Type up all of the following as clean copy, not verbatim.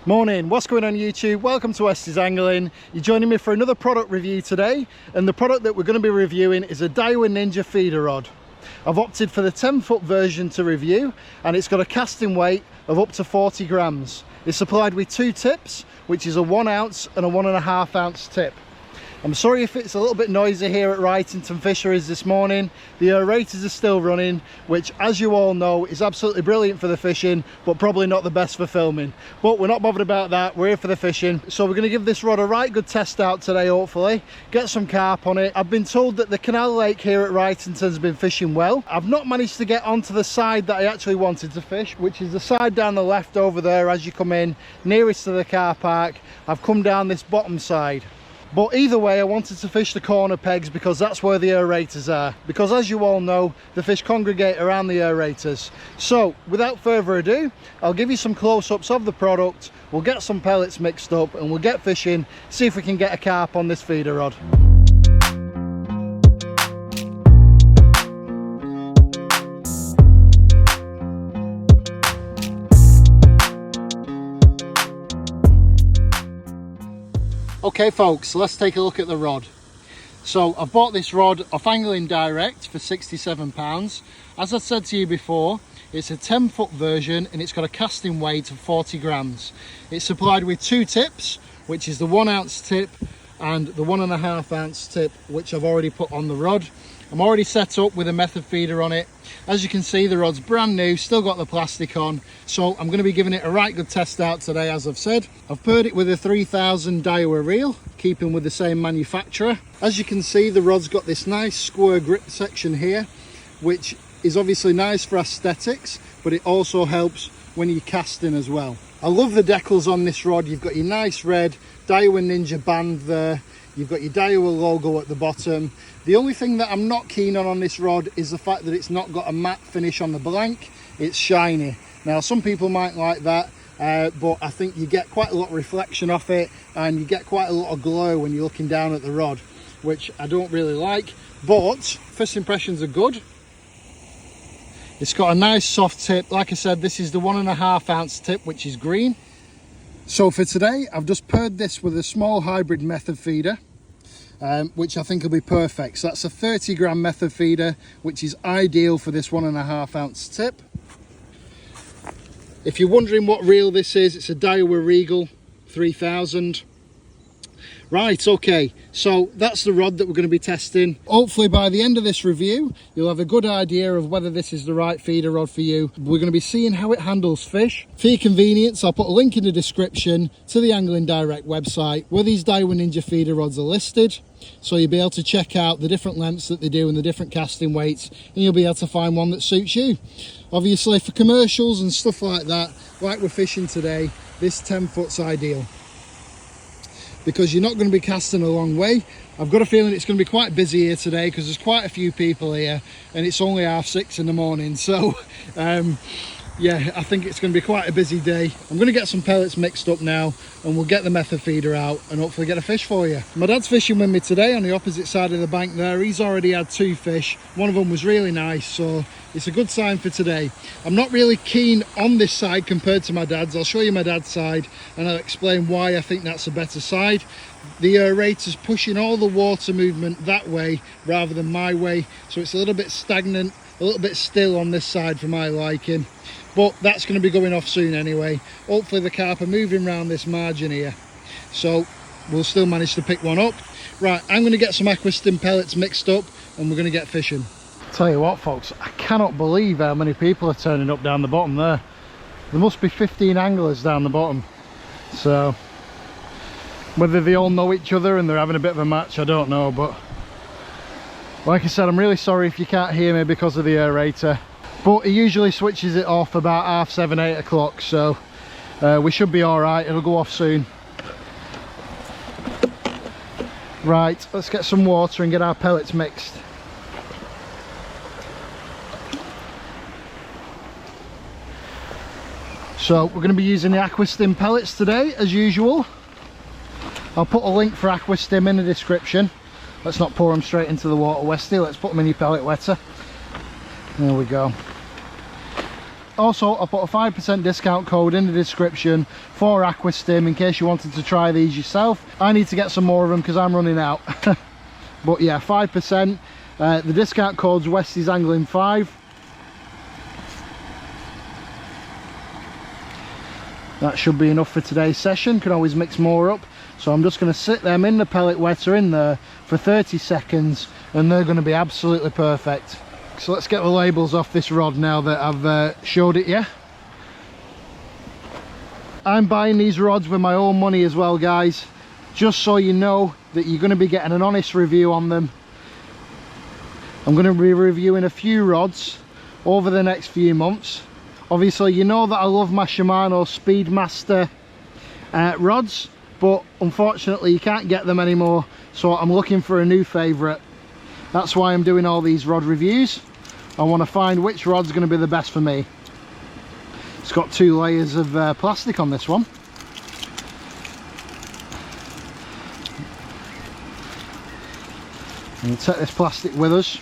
Morning, what's going on YouTube? Welcome to WestysAngling. You're joining me for another product review today, and the product that we're going to be reviewing is a Daiwa Ninja Feeder Rod. I've opted for the 10-foot version to review, and it's got a casting weight of up to 40 grams. It's supplied with two tips, which is a 1 ounce and a 1.5 ounce tip. I'm sorry if it's a little bit noisy here at Wrightinigton Fisheries this morning. The aerators are still running, which, as you all know, is absolutely brilliant for the fishing, but probably not the best for filming. But we're not bothered about that, we're here for the fishing. So we're going to give this rod a right good test out today, hopefully. Get some carp on it. I've been told that the canal lake here at Wrightington's been fishing well. I've not managed to get onto the side that I actually wanted to fish, which is the side down the left over there as you come in, nearest to the car park. I've come down this bottom side. But either way, I wanted to fish the corner pegs because that's where the aerators are. Because as you all know, the fish congregate around the aerators. So without further ado, I'll give you some close-ups of the product. We'll get some pellets mixed up and we'll get fishing, see if we can get a carp on this feeder rod. Okay folks, let's take a look at the rod. So I've bought this rod off Angling Direct for £67. As I said to you before, it's a 10-foot version and it's got a casting weight of 40 grams. It's supplied with two tips, which is the 1 ounce tip and the 1.5 ounce tip, which I've already put on the rod. I'm already set up with a method feeder on it. As you can see, the rod's brand new, still got the plastic on, so I'm going to be giving it a right good test out today. As I've said, I've paired it with a 3000 Daiwa reel, keeping with the same manufacturer. As you can see, the rod's got this nice square grip section here, which is obviously nice for aesthetics, but it also helps when you're casting as well. I love the decals on this rod. You've got your nice red Daiwa Ninja band there. You've got your Daiwa logo at the bottom. The only thing that I'm not keen on this rod is the fact that it's not got a matte finish on the blank. It's shiny. Now some people might like that, but I think you get quite a lot of reflection off it and you get quite a lot of glow when you're looking down at the rod, which I don't really like. But first impressions are good. It's got a nice soft tip. Like I said, this is the 1.5 ounce tip, which is green. So for today, I've just paired this with a small hybrid method feeder, which I think will be perfect. So that's a 30 gram method feeder, which is ideal for this 1.5 ounce tip. If you're wondering what reel this is, it's a Daiwa Regal 3000. Right, okay, so that's the rod that we're going to be testing. Hopefully by the end of this review, you'll have a good idea of whether this is the right feeder rod for you. We're going to be seeing how it handles fish. For your convenience, I'll put a link in the description to the Angling Direct website where these Daiwa Ninja feeder rods are listed. So you'll be able to check out the different lengths that they do and the different casting weights, and you'll be able to find one that suits you. Obviously for commercials and stuff like that, like we're fishing today, this 10 foot's ideal, because you're not going to be casting a long way. I've got a feeling it's going to be quite busy here today because there's quite a few people here and it's only 6:30 in the morning. So yeah, I think it's going to be quite a busy day. I'm going to get some pellets mixed up now and we'll get the method feeder out and hopefully get a fish for you. My dad's fishing with me today on the opposite side of the bank there. He's already had 2 fish. One of them was really nice, so it's a good sign for today. I'm not really keen on this side compared to my dad's. I'll show you my dad's side and I'll explain why I think that's a better side. The aerator's pushing all the water movement that way rather than my way, so it's a little bit stagnant, a little bit still on this side for my liking. But that's going to be going off soon anyway. Hopefully the carp are moving around this margin here, so we'll still manage to pick one up. Right, I'm going to get some aquastim pellets mixed up and we're going to get fishing. Tell you what folks, I cannot believe how many people are turning up down the bottom there. There must be 15 anglers down the bottom. So whether they all know each other and they're having a bit of a match, I don't know. But like I said, I'm really sorry if you can't hear me because of the aerator. But he usually switches it off about 7:30, 8 o'clock. So we should be all right. It'll go off soon. Right, let's get some water and get our pellets mixed. So we're going to be using the aquastim pellets today as usual. I'll put a link for aquastim in the description. Let's not pour them straight into the water, Westy. Let's put them in your pellet wetter. There we go. Also, I'll put a 5% discount code in the description for Aquastim in case you wanted to try these yourself. I need to get some more of them because I'm running out. But yeah, 5%. The discount code's WestysAngling 5. That should be enough for today's session. Can always mix more up. So I'm just going to sit them in the pellet wetter in there for 30 seconds and they're going to be absolutely perfect. So let's get the labels off this rod now that I've showed it you. I'm buying these rods with my own money as well, guys, just so you know that you're going to be getting an honest review on them. I'm going to be reviewing a few rods over the next few months. Obviously, you know that I love my Shimano Speedmaster rods, but unfortunately you can't get them anymore, so I'm looking for a new favourite. That's why I'm doing all these rod reviews. I want to find which rod's going to be the best for me. It's got 2 layers of plastic on this one. And we'll take this plastic with us.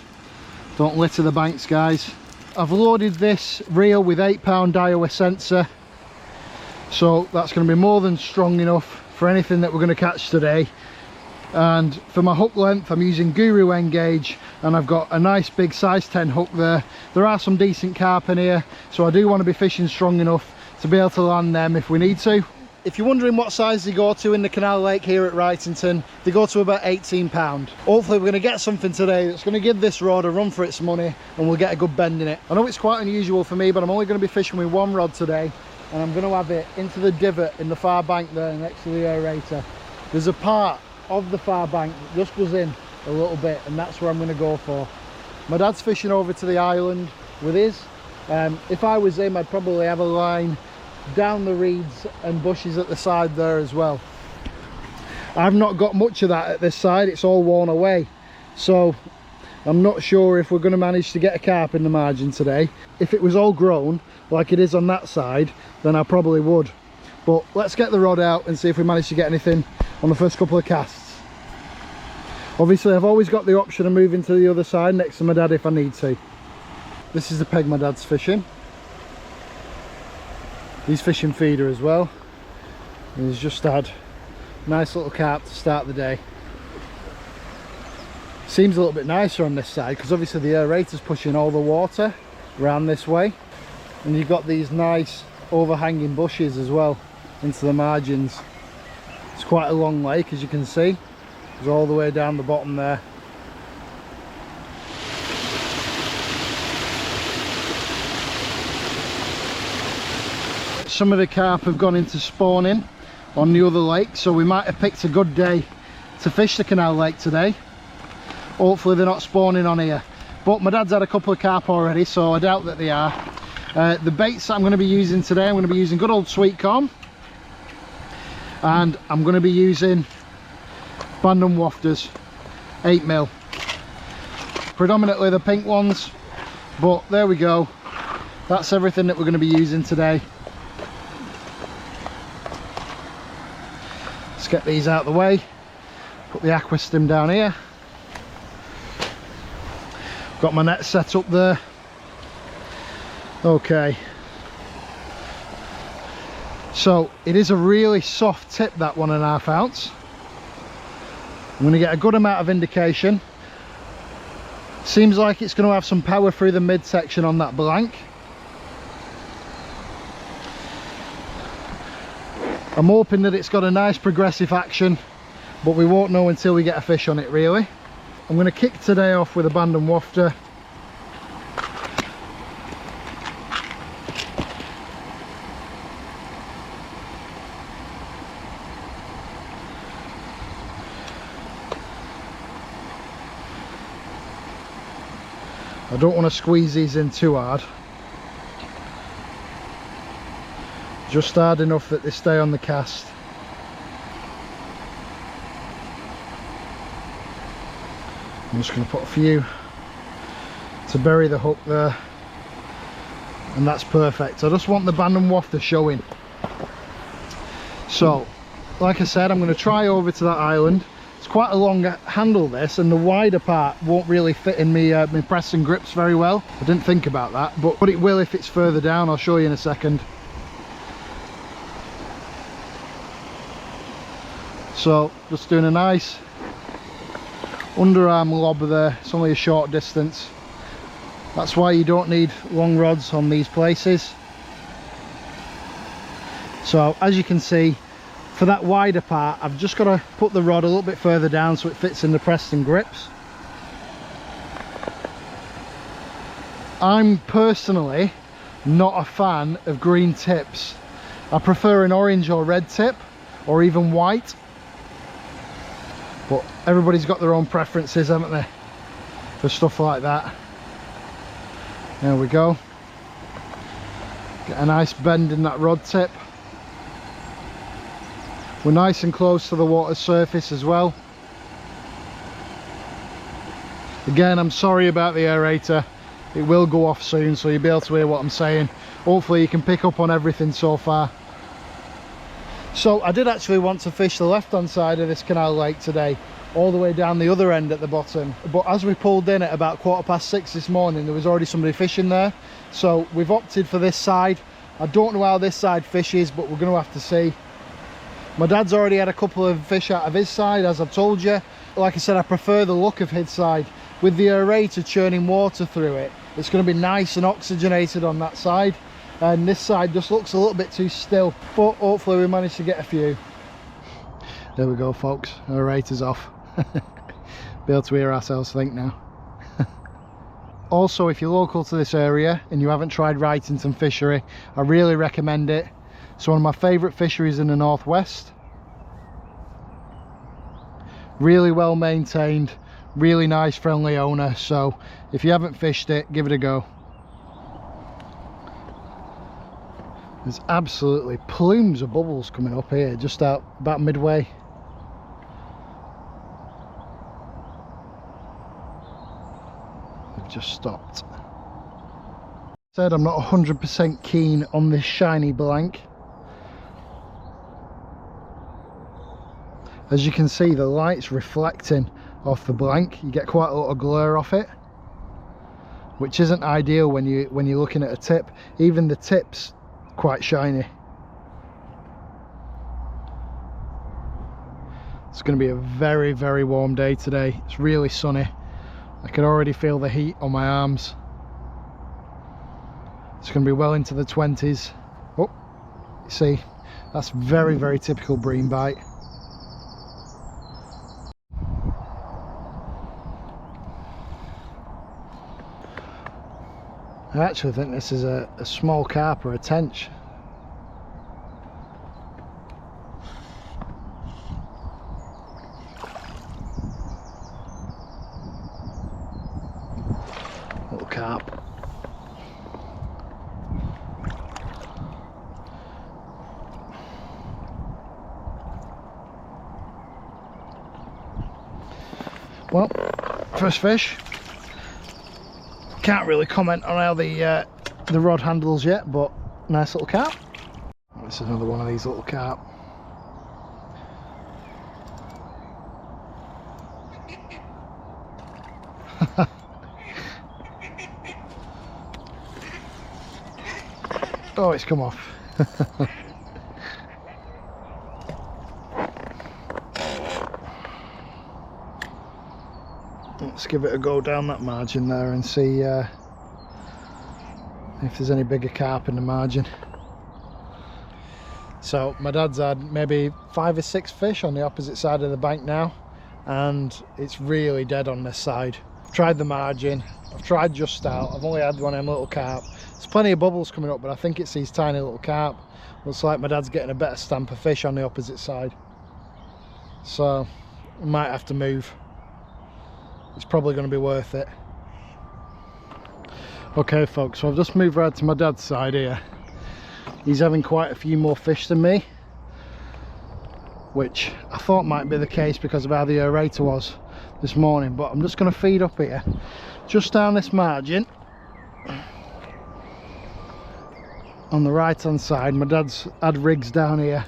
Don't litter the banks, guys. I've loaded this reel with 8-pound Daiwa sensor, so that's going to be more than strong enough for anything that we're going to catch today. And for my hook length, I'm using Guru Engage, and I've got a nice big size 10 hook there. There are some decent carp in here, so I do want to be fishing strong enough to be able to land them if we need to. If you're wondering what size they go to in the canal lake here at Wrightinigton, they go to about 18 pound. Hopefully we're going to get something today that's going to give this rod a run for its money and we'll get a good bend in it. I know it's quite unusual for me, but I'm only going to be fishing with one rod today, and I'm going to have it into the divot in the far bank there next to the aerator. There's a part of the far bank that just goes in a little bit, and that's where I'm going to go for. My dad's fishing over to the island with his. If I was him, I'd probably have a line down the reeds and bushes at the side there as well. I've not got much of that at this side, it's all worn away, so I'm not sure if we're going to manage to get a carp in the margin today. If it was all grown like it is on that side, then I probably would. But let's get the rod out and see if we manage to get anything on the first couple of casts. Obviously I've always got the option of moving to the other side next to my dad if I need to. This is the peg my dad's fishing. He's fishing feeder as well. And he's just had a nice little carp to start the day. Seems a little bit nicer on this side because obviously the aerator's pushing all the water around this way. And you've got these nice overhanging bushes as well into the margins. It's quite a long lake, as you can see. It's all the way down the bottom there. Some of the carp have gone into spawning on the other lake, so we might have picked a good day to fish the canal lake today. Hopefully they're not spawning on here, but my dad's had a couple of carp already, so I doubt that they are. The baits that I'm going to be using today, I'm going to be using good old sweet corn, and I'm going to be using Bandon Wafters 8mm, predominantly the pink ones, but there we go. That's everything that we're going to be using today. Let's get these out of the way. Put the Aquastim down here. Got my net set up there. Okay, so it is a really soft tip, that 1.5 ounce. I'm going to get a good amount of indication. Seems like it's going to have some power through the midsection on that blank. I'm hoping that it's got a nice progressive action, but we won't know until we get a fish on it really. I'm going to kick today off with a Bandon Wafter. I don't want to squeeze these in too hard. Just hard enough that they stay on the cast. I'm just going to put a few to bury the hook there, and that's perfect. I just want the Bandon Wafter showing. So like I said, I'm going to try over to that island. It's quite a long handle this, and the wider part won't really fit in me my press and grips very well. I didn't think about that, but it will if it's further down. I'll show you in a second. So just doing a nice underarm lob there. It's only a short distance. That's why you don't need long rods on these places. So as you can see, for that wider part, I've just got to put the rod a little bit further down so it fits in the Preston grips. I'm personally not a fan of green tips. I prefer an orange or red tip, or even white. But everybody's got their own preferences, haven't they, for stuff like that. There we go. Get a nice bend in that rod tip. We're nice and close to the water's surface as well. Again, I'm sorry about the aerator. It will go off soon, so you'll be able to hear what I'm saying. Hopefully you can pick up on everything so far. So I did actually want to fish the left hand side of this canal lake today, all the way down the other end at the bottom, but as we pulled in at about 6:15 this morning, there was already somebody fishing there, so we've opted for this side. I don't know how this side fishes, but we're going to have to see. My dad's already had a couple of fish out of his side, as I've told you. Like I said, I prefer the look of his side. With the aerator churning water through it, it's going to be nice and oxygenated on that side, and this side just looks a little bit too still, but hopefully we managed to get a few. There we go, folks, aerator's off. Be able to hear ourselves think now. Also, if you're local to this area and you haven't tried Wrightinigton Fishery, I really recommend it. It's one of my favourite fisheries in the northwest. Really well maintained, really nice friendly owner, so if you haven't fished it, give it a go. There's absolutely plumes of bubbles coming up here, just out about midway. They've just stopped. Said I'm not 100% keen on this shiny blank. As you can see, the light's reflecting off the blank. You get quite a lot of glare off it, which isn't ideal when you're looking at a tip. Even the tip's quite shiny. It's going to be a very, very warm day today. It's really sunny. I can already feel the heat on my arms. It's going to be well into the 20s. Oh, you see, that's very, very typical bream bite. I actually think this is a small carp or a tench. Little carp. Well, first fish. Can't really comment on how the rod handles yet, but nice little carp. This is another one of these little carp. Oh, it's come off. Let's give it a go down that margin there and see if there's any bigger carp in the margin. So my dad's had maybe 5 or 6 fish on the opposite side of the bank now, and it's really dead on this side. I've tried the margin, I've tried just out, I've only had one of them little carp. There's plenty of bubbles coming up, but I think it's these tiny little carp. Looks like my dad's getting a better stamp of fish on the opposite side, so I might have to move. It's probably going to be worth it. Okay folks, so I've just moved right to my dad's side here. He's having quite a few more fish than me, which I thought might be the case because of how the aerator was this morning, but I'm just going to feed up here just down this margin on the right hand side. My dad's had rigs down here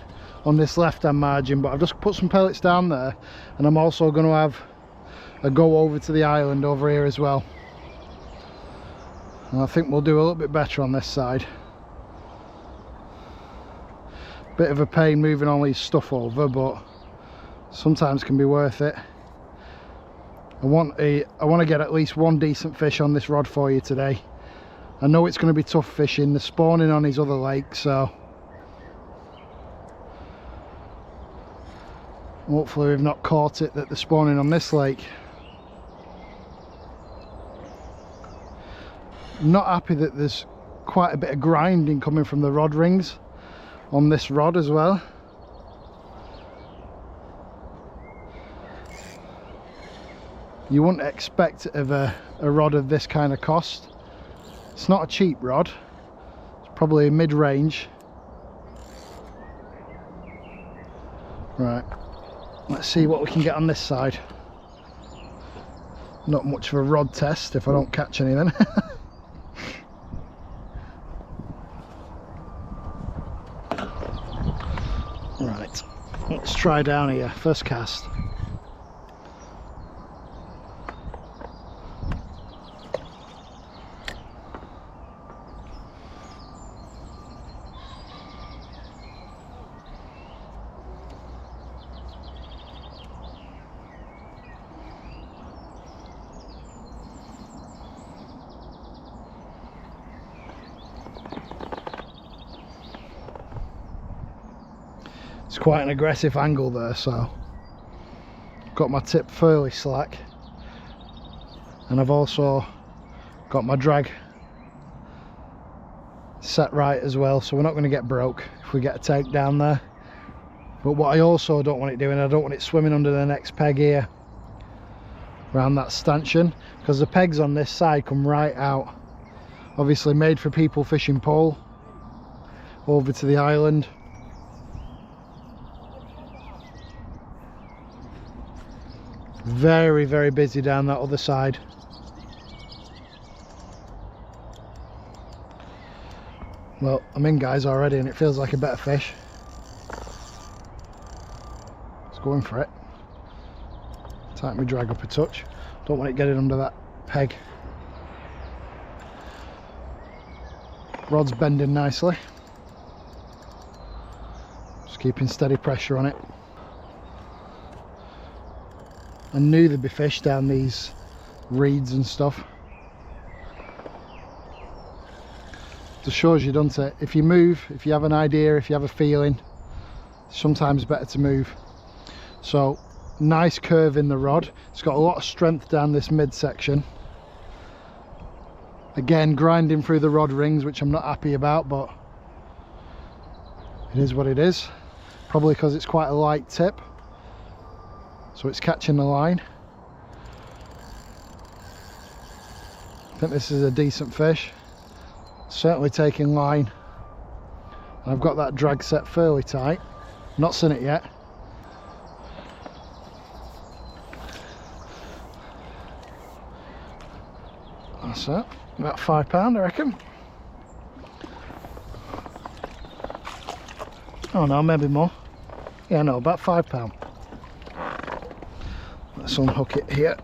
on this left hand margin, but I've just put some pellets down there, and I'm also going to have a go over to the island over here as well, and I think we'll do a little bit better on this side. Bit of a pain moving all these stuff over, but sometimes can be worth it. I want to get at least one decent fish on this rod for you today. I know it's going to be tough fishing. They're spawning on his other lake, so hopefully we've not caught it that they're spawning on this lake. I'm not happy that there's quite a bit of grinding coming from the rod rings on this rod as well. You wouldn't expect it of a rod of this kind of cost. It's not a cheap rod, it's probably mid-range. Right, let's see what we can get on this side. Not much of a rod test if I don't catch anything. Right, let's try down here, first cast. It's quite an aggressive angle there, so got my tip fairly slack, and I've also got my drag set right as well, so we're not going to get broke if we get a take down there. But what I also don't want it doing, I don't want it swimming under the next peg here around that stanchion, because the pegs on this side come right out, obviously made for people fishing pole over to the island. Very, very busy down that other side. Well, I'm in, guys, already, and it feels like a better fish. It's going for it. Tighten my drag up a touch. Don't want it getting under that peg. Rod's bending nicely. Just keeping steady pressure on it. I knew there'd be fish down these reeds and stuff. Just shows you, doesn't it? If you move, if you have an idea, if you have a feeling, sometimes better to move. So, nice curve in the rod. It's got a lot of strength down this midsection. Again, grinding through the rod rings, which I'm not happy about, but it is what it is. Probably because it's quite a light tip, so it's catching the line. I think this is a decent fish. Certainly taking line. And I've got that drag set fairly tight. Not seen it yet. That's it. About £5, I reckon. Oh no, maybe more. Yeah, no, about £5. Let's unhook it here.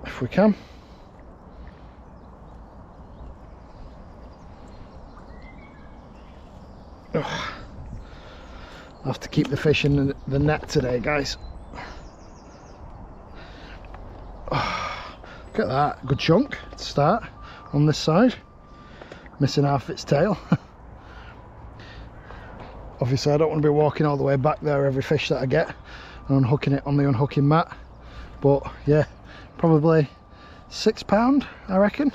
If we can. Oh. I have to keep the fish in the net today, guys. Oh, look at that, good chunk to start on this side. Missing half its tail. Obviously I don't want to be walking all the way back there every fish that I get and unhooking it on the unhooking mat, but yeah, probably £6 I reckon,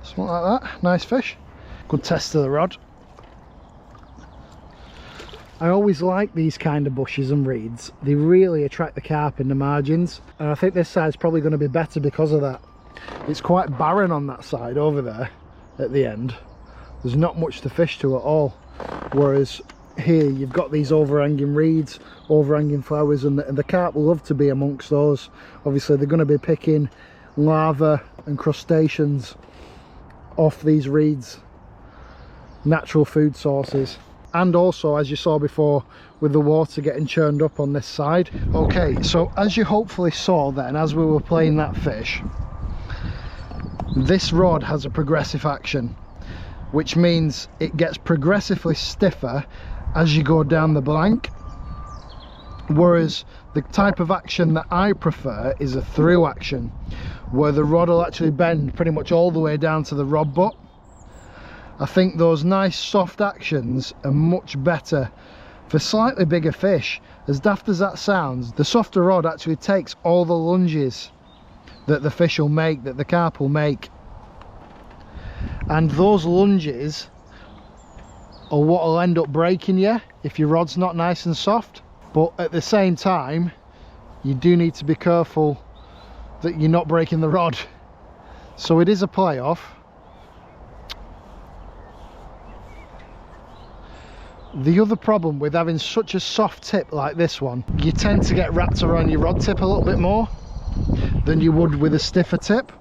something like that. Nice fish, good test of the rod. I always like these kind of bushes and reeds. They really attract the carp in the margins, and I think this side's probably going to be better because of that. It's quite barren on that side over there at the end. There's not much to fish to at all, whereas here you've got these overhanging reeds, overhanging flowers, and the carp will love to be amongst those. Obviously they're going to be picking larvae and crustaceans off these reeds, natural food sources. And also, as you saw before, with the water getting churned up on this side. Okay, so as you hopefully saw then, as we were playing that fish, this rod has a progressive action, which means it gets progressively stiffer as you go down the blank, whereas the type of action that I prefer is a through action, where the rod will actually bend pretty much all the way down to the rod butt. I think those nice soft actions are much better for slightly bigger fish. As daft as that sounds, the softer rod actually takes all the lunges that the fish will make, that the carp will make, and those lunges are what will end up breaking you if your rod's not nice and soft. But at the same time, you do need to be careful that you're not breaking the rod. So it is a play-off. The other problem with having such a soft tip like this one, you tend to get wrapped around your rod tip a little bit more than you would with a stiffer tip.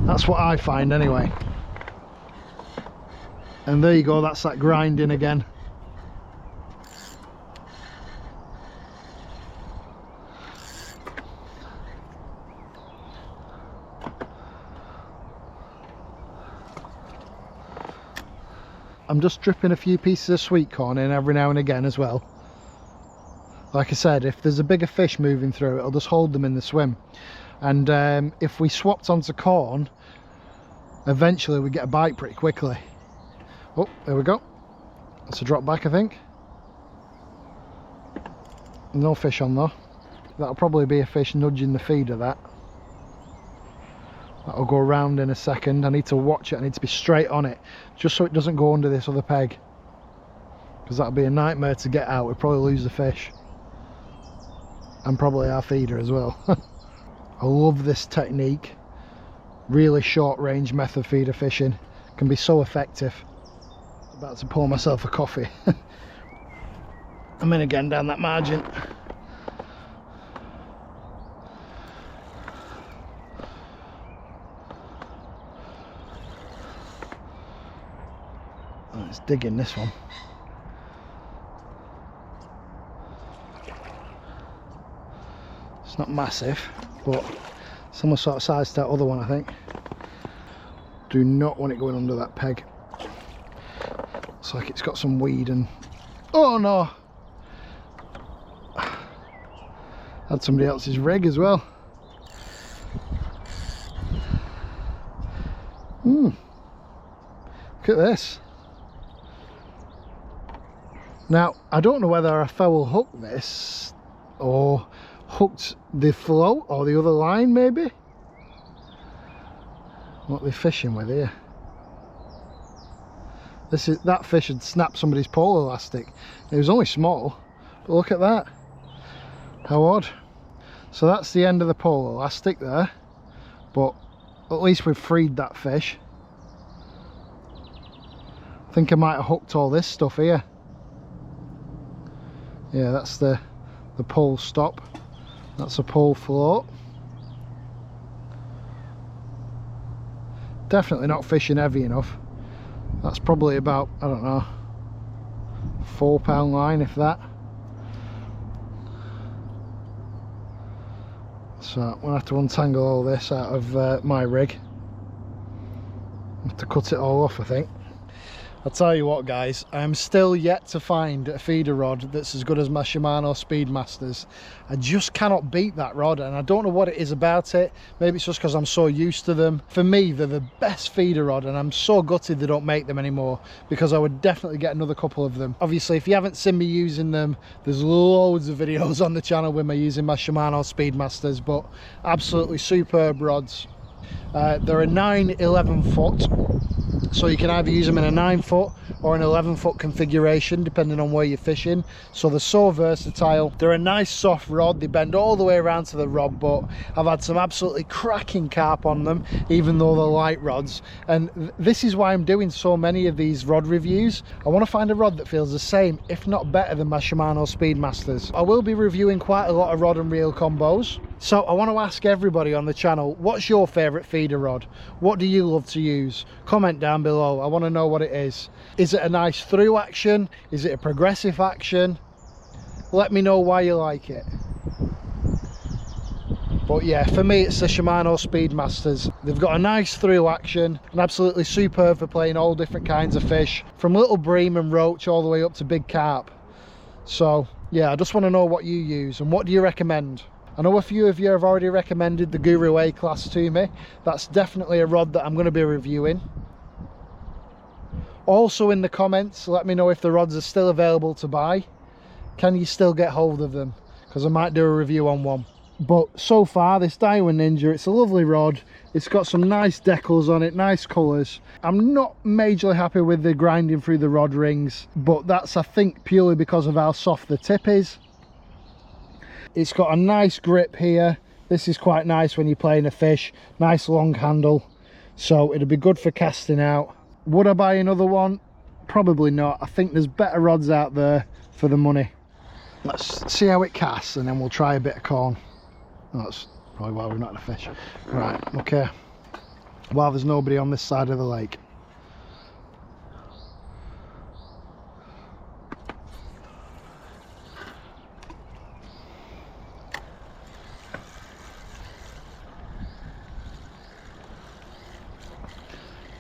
That's what I find anyway. And there you go, that's that grinding again. I'm just dripping a few pieces of sweet corn in every now and again as well. Like I said, if there's a bigger fish moving through, it'll just hold them in the swim. And if we swapped onto corn, eventually we get a bite pretty quickly. Oh, there we go. That's a drop back, I think. No fish on though. That'll probably be a fish nudging the feeder, that. That'll go around in a second. I need to watch it. I need to be straight on it, just so it doesn't go under this other peg, because that'll be a nightmare to get out. We'll probably lose the fish, and probably our feeder as well. I love this technique. Really short range method feeder fishing can be so effective. I'm about to pour myself a coffee. I'm in again down that margin. It's digging this one. It's not massive, but similar sort of size to that other one, I think. Do not want it going under that peg. Looks like it's got some weed and... oh no! Had somebody else's rig as well. Look at this. Now, I don't know whether I foul hooked this or hooked the float or the other line maybe. What are they fishing with here? That fish had snapped somebody's pole elastic. It was only small, but look at that. How odd. So that's the end of the pole elastic there, but at least we've freed that fish. I think I might have hooked all this stuff here. Yeah, that's the pole stop. That's a pole float. Definitely not fishing heavy enough. That's probably about, I don't know, 4 pound line, if that. So I'm gonna have to untangle all this out of my rig. I have to cut it all off, I think. I'll tell you what guys, I'm still yet to find a feeder rod that's as good as my Shimano Speedmasters. I just cannot beat that rod, and I don't know what it is about it. Maybe it's just because I'm so used to them. For me, they're the best feeder rod, and I'm so gutted they don't make them anymore, because I would definitely get another couple of them. Obviously, if you haven't seen me using them, there's loads of videos on the channel with me using my Shimano Speedmasters, but absolutely superb rods. They're a 9-11 foot, so you can either use them in a 9 foot or an 11 foot configuration depending on where you're fishing. So they're so versatile. They're a nice soft rod. They bend all the way around to the rod butt. I've had some absolutely cracking carp on them, even though they're light rods, and this is why I'm doing so many of these rod reviews. I want to find a rod that feels the same, if not better, than my Shimano Speedmasters. I will be reviewing quite a lot of rod and reel combos. So I want to ask everybody on the channel, what's your favourite feeder rod? What do you love to use? Comment down below. I want to know what it is. Is it a nice through action? Is it a progressive action? Let me know why you like it. But yeah, for me it's the Shimano Speedmasters. They've got a nice through action and absolutely superb for playing all different kinds of fish, from little bream and roach all the way up to big carp. So yeah, I just want to know what you use and what do you recommend. I know a few of you have already recommended the Guru A class to me. That's definitely a rod that I'm going to be reviewing. Also in the comments, let me know if the rods are still available to buy. Can you still get hold of them? Because I might do a review on one. But so far, this Daiwa Ninja, it's a lovely rod. It's got some nice decals on it, nice colours. I'm not majorly happy with the grinding through the rod rings, but that's, I think, purely because of how soft the tip is. It's got a nice grip here. This is quite nice when you're playing a fish. Nice long handle. So it'll be good for casting out. Would I buy another one? Probably not. I think there's better rods out there for the money. Let's see how it casts and then we'll try a bit of corn. Oh, that's probably why we've not had a fish. Right, okay. While there's nobody on this side of the lake.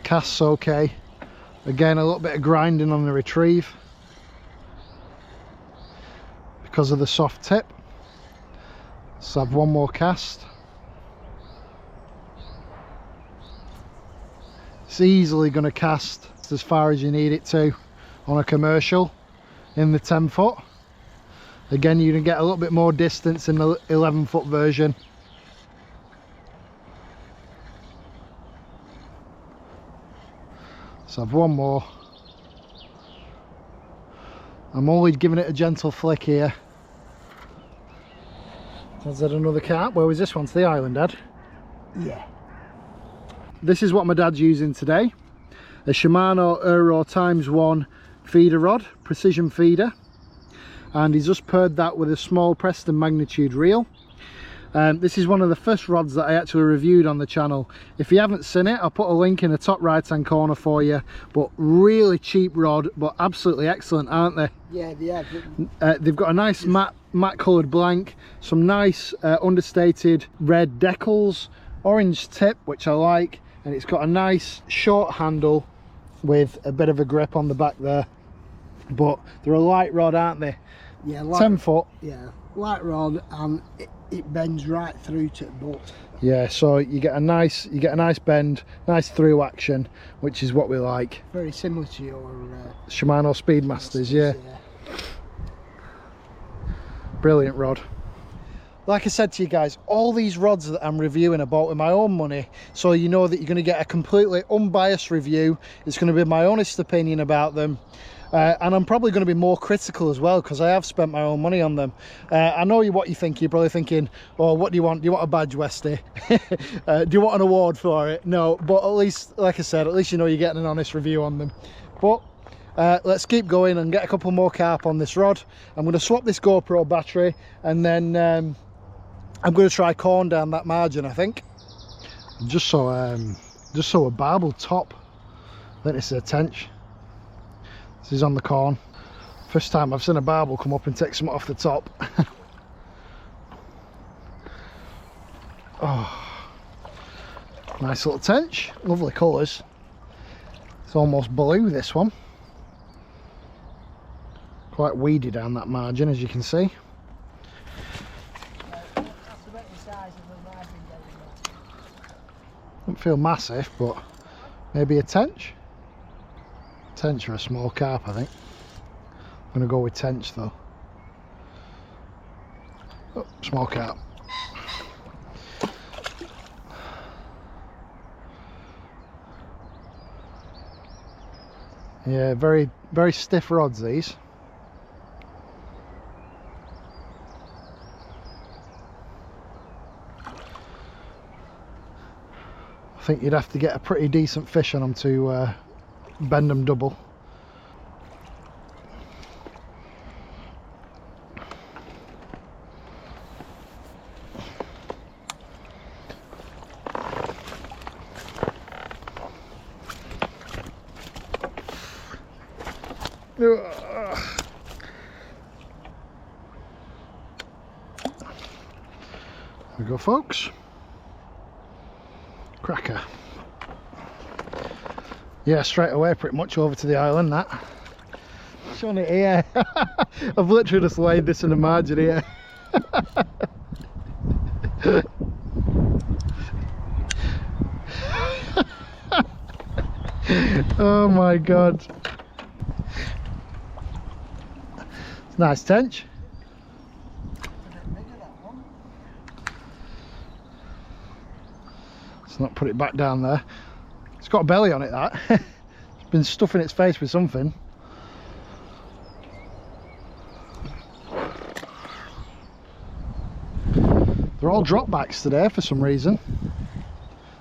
Casts okay. Again, a little bit of grinding on the retrieve because of the soft tip. Let's have one more cast. It's easily going to cast as far as you need it to on a commercial in the 10 foot. Again, you can get a little bit more distance in the 11 foot version. Let's have one more. I'm only giving it a gentle flick here. Is that another carp? Where was this one? To the island, Dad? Yeah. This is what my dad's using today. A Shimano Euro ×1 feeder rod, precision feeder. And he's just paired that with a small Preston magnitude reel. This is one of the first rods that I actually reviewed on the channel. If you haven't seen it, I'll put a link in the top right hand corner for you. But really cheap rod, but absolutely excellent, aren't they? Yeah, they are. They've got a nice matte coloured blank, some nice understated red decals, orange tip, which I like, and it's got a nice short handle with a bit of a grip on the back there. But they're a light rod, aren't they? Yeah, light, 10 foot. Yeah, light rod, and it bends right through to the boat. Yeah, so you get a nice bend, nice through action, which is what we like. Very similar to your Shimano Speedmasters, yeah. Brilliant rod. Like I said to you guys, all these rods that I'm reviewing are bought with my own money, so you know that you're going to get a completely unbiased review. It's going to be my honest opinion about them. And I'm probably going to be more critical as well, because I have spent my own money on them. I know what you think. You're probably thinking, oh, what do you want? Do you want a badge, Westy? Do you want an award for it? No, but at least, like I said, at least you know you're getting an honest review on them. But let's keep going and get a couple more carp on this rod. I'm going to swap this GoPro battery, and then I'm going to try corn down that margin, I think. Just saw a barbel top. I think this is a tench. This is on the corn. First time I've seen a barbel come up and take some off the top. Oh, nice little tench, lovely colours. It's almost blue, this one. Quite weedy down that margin, as you can see. Don't feel massive, but maybe a tench. Tench or a small carp, I think. I'm going to go with tench though. Oh, small carp. Yeah, very, very stiff rods these. I think you'd have to get a pretty decent fish on them to bend them double. There we go, folks. Cracker. Yeah, straight away pretty much over to the island, that. Showing it here. I've literally just laid this in the margin here. Oh my god. It's nice tench. Let's not put it back down there. It's got a belly on it, that. It's been stuffing its face with something. They're all dropbacks today for some reason.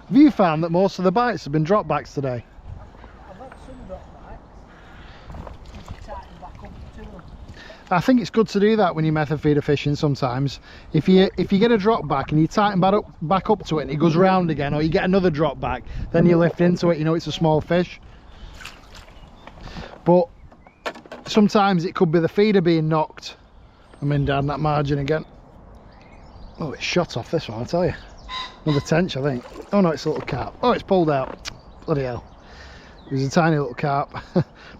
Have you found that most of the bites have been dropbacks today? I've had some dropbacks. Tighten back up to them. I think it's good to do that when you're method feeder fishing sometimes. If you get a drop back and you tighten back up to it and it goes round again, or you get another drop back, then you lift into it, you know it's a small fish. But sometimes it could be the feeder being knocked. I'm in down that margin again. Oh, it's shot off this one, I'll tell you. Another tench, I think. Oh no, it's a little carp. Oh, it's pulled out. Bloody hell. It was a tiny little carp.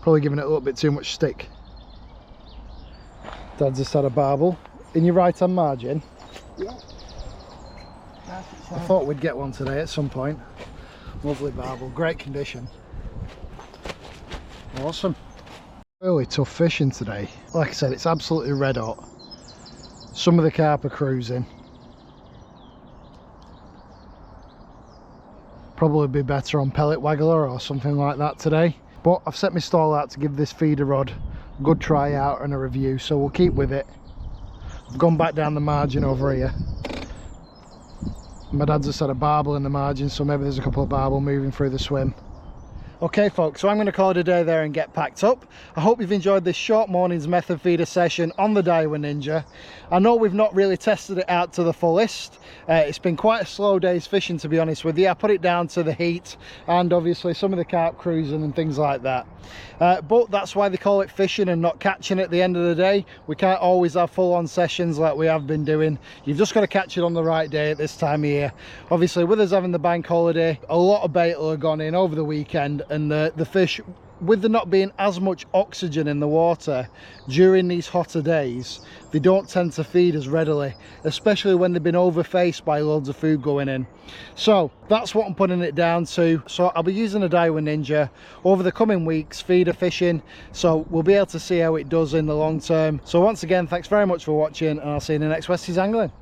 Probably giving it a little bit too much stick. Dad's just had a barbel. In your right hand margin? Yeah. I thought we'd get one today at some point. Lovely barbel, great condition. Awesome. Really tough fishing today. Like I said, it's absolutely red hot. Some of the carp are cruising. Probably be better on pellet waggler or something like that today. But I've set my stall out to give this feeder rod a good try out and a review, so we'll keep with it. I've gone back down the margin over here. My dad's just had a barbel in the margin, so maybe there's a couple of barbel moving through the swim. Okay folks, so I'm going to call it a day there and get packed up. I hope you've enjoyed this short morning's method feeder session on the Daiwa Ninja. I know we've not really tested it out to the fullest. It's been quite a slow day's fishing, to be honest with you. I put it down to the heat and obviously some of the carp cruising and things like that. But that's why they call it fishing and not catching at the end of the day. We can't always have full-on sessions like we have been doing. You've just got to catch it on the right day at this time of year. Obviously with us having the bank holiday, a lot of bait will have gone in over the weekend, and the fish, with there not being as much oxygen in the water during these hotter days, they don't tend to feed as readily, especially when they've been overfaced by loads of food going in. So that's what I'm putting it down to. So I'll be using a Daiwa Ninja over the coming weeks, feeder fishing, so we'll be able to see how it does in the long term. So once again, thanks very much for watching, and I'll see you in the next Westies Angling.